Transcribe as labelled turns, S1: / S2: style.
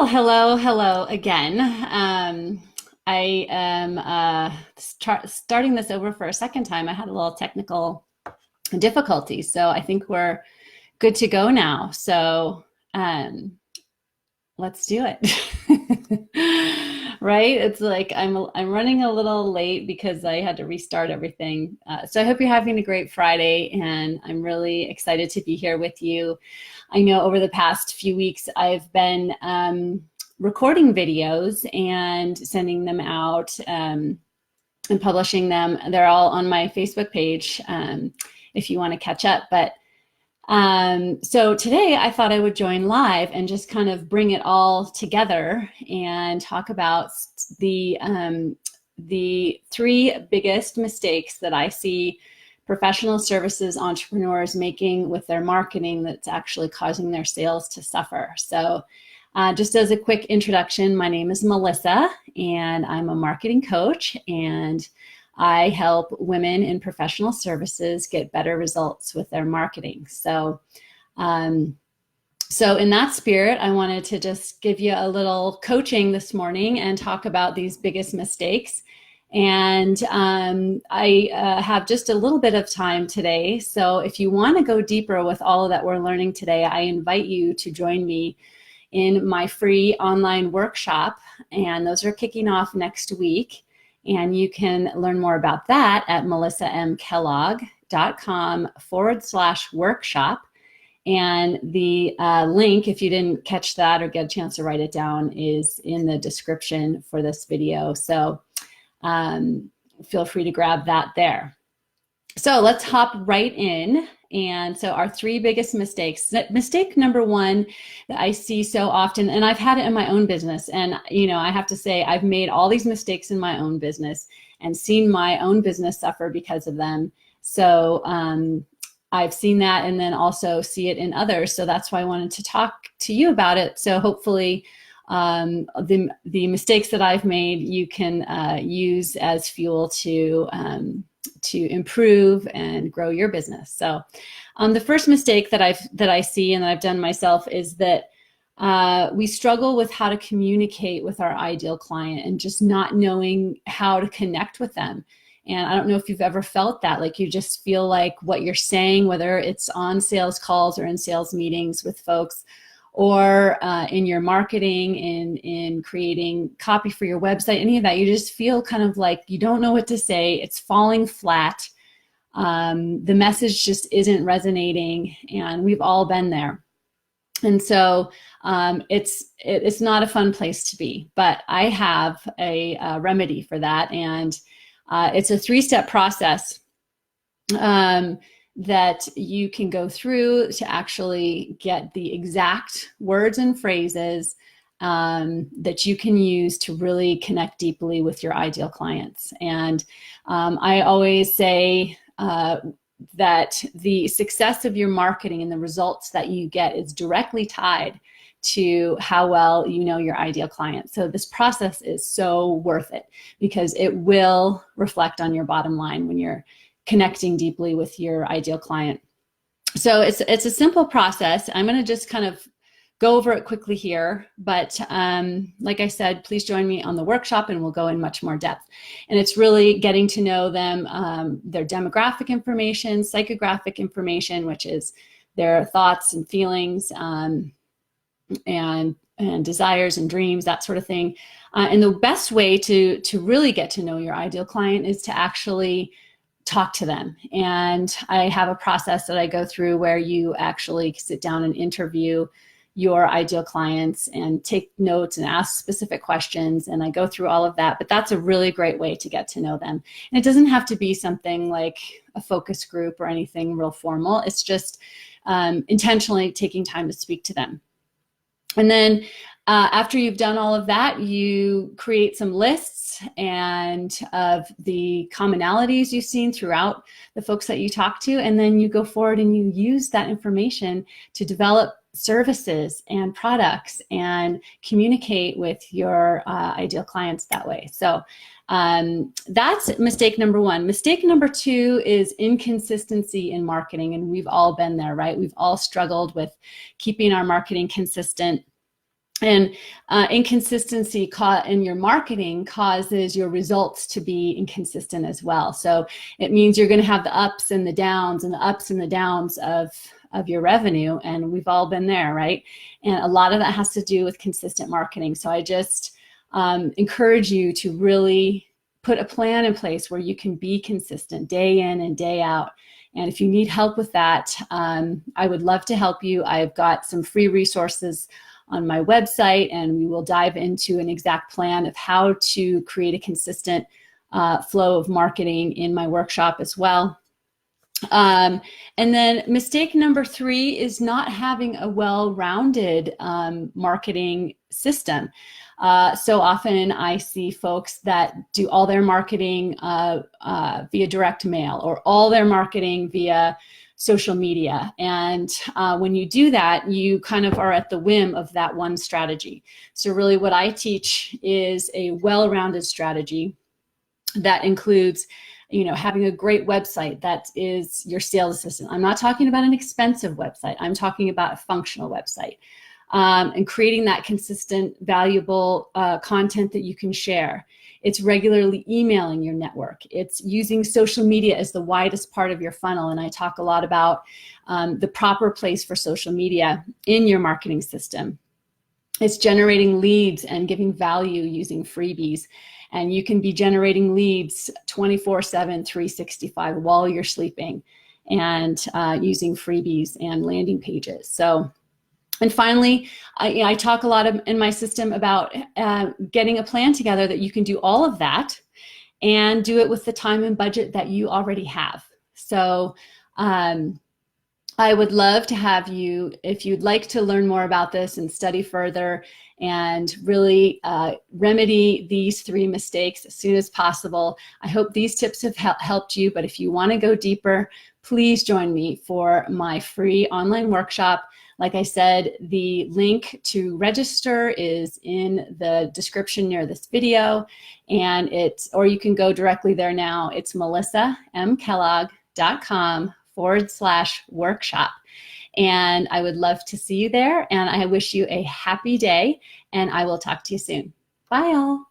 S1: Well, hello again. I am starting this over for a second time. I had a little technical difficulty, so I think we're good to go now. So um, let's do it. Right? It's like I'm running a little late because I had to restart everything. So I hope you're having a great Friday, and I'm really excited to be here with you. I know over the past few weeks I've been recording videos and sending them out and publishing them. They're all on my Facebook page if you want to catch up. But so today I thought I would join live and just kind of bring it all together and talk about the three biggest mistakes that I see professional services entrepreneurs making with their marketing that's actually causing their sales to suffer. So just as a quick introduction, my name is Melissa and I'm a marketing coach, and I help women in professional services get better results with their marketing. So in that spirit, I wanted to just give you a little coaching this morning and talk about these biggest mistakes. And I have just a little bit of time today. So if you want to go deeper with all that we're learning today, I invite you to join me in my free online workshop. And those are kicking off next week. And you can learn more about that at melissamkellogg.com/workshop. And the link, if you didn't catch that or get a chance to write it down, is in the description for this video. So feel free to grab that there. So let's hop right in. And so our three biggest mistakes. Mistake number one that I see so often, and I've had it in my own business, and I have to say I've made all these mistakes in my own business and seen my own business suffer because of them. So I've seen that and then also see it in others. So that's why I wanted to talk to you about it. So hopefully the mistakes that I've made you can use as fuel to improve and grow your business. So the first mistake that I see and that I've done myself is that we struggle with how to communicate with our ideal client and just not knowing how to connect with them. And I don't know if you've ever felt that, like you just feel like what you're saying, whether it's on sales calls or in sales meetings with folks, or in your marketing, in creating copy for your website, any of that, you just feel kind of like you don't know what to say. It's falling flat. The message just isn't resonating, and we've all been there. And so it's not a fun place to be, but I have a remedy for that, and it's a 3-step process that you can go through to actually get the exact words and phrases that you can use to really connect deeply with your ideal clients. And I always say that the success of your marketing and the results that you get is directly tied to how well you know your ideal client. So this process is so worth it because it will reflect on your bottom line when you're connecting deeply with your ideal client. So it's a simple process. I'm going to just kind of go over it quickly here, but like I said, please join me on the workshop and we'll go in much more depth. And it's really getting to know them, their demographic information, psychographic information, which is their thoughts and feelings, and desires and dreams, that sort of thing. And the best way to really get to know your ideal client is to actually talk to them. And I have a process that I go through where you actually sit down and interview your ideal clients and take notes and ask specific questions. And I go through all of that, but that's a really great way to get to know them. And it doesn't have to be something like a focus group or anything real formal. It's just intentionally taking time to speak to them. And then after you've done all of that, you create some lists and of the commonalities you've seen throughout the folks that you talk to, and then you go forward and you use that information to develop services and products and communicate with your ideal clients that way. So that's mistake number one. Mistake number two is inconsistency in marketing, and we've all been there, right? We've all struggled with keeping our marketing consistent. And inconsistency in your marketing causes your results to be inconsistent as well. So it means you're going to have the ups and the downs and the ups and the downs of your revenue. And we've all been there, right? And a lot of that has to do with consistent marketing. So I just encourage you to really put a plan in place where you can be consistent day in and day out. And if you need help with that, I would love to help you. I've got some free resources on my website, and we will dive into an exact plan of how to create a consistent flow of marketing in my workshop as well. And then mistake number 3 is not having a well-rounded marketing system. So often I see folks that do all their marketing via direct mail, or all their marketing via social media. And when you do that, you kind of are at the whim of that one strategy. So really what I teach is a well-rounded strategy that includes, you know, having a great website that is your sales assistant. I'm not talking about an expensive website. I'm talking about a functional website. And creating that consistent, valuable content that you can share. It's regularly emailing your network. It's using social media as the widest part of your funnel. And I talk a lot about the proper place for social media in your marketing system. It's generating leads and giving value using freebies. And you can be generating leads 24/7, 365 while you're sleeping, and using freebies and landing pages. So, and finally, I talk a lot in my system about getting a plan together that you can do all of that and do it with the time and budget that you already have. So I would love to have you, if you'd like to learn more about this and study further and really remedy these 3 mistakes as soon as possible. I hope these tips have helped you, but if you want to go deeper, please join me for my free online workshop. Like I said, the link to register is in the description near this video, and or you can go directly there now. It's melissambkellogg.com/workshop. And I would love to see you there, and I wish you a happy day, and I will talk to you soon. Bye all.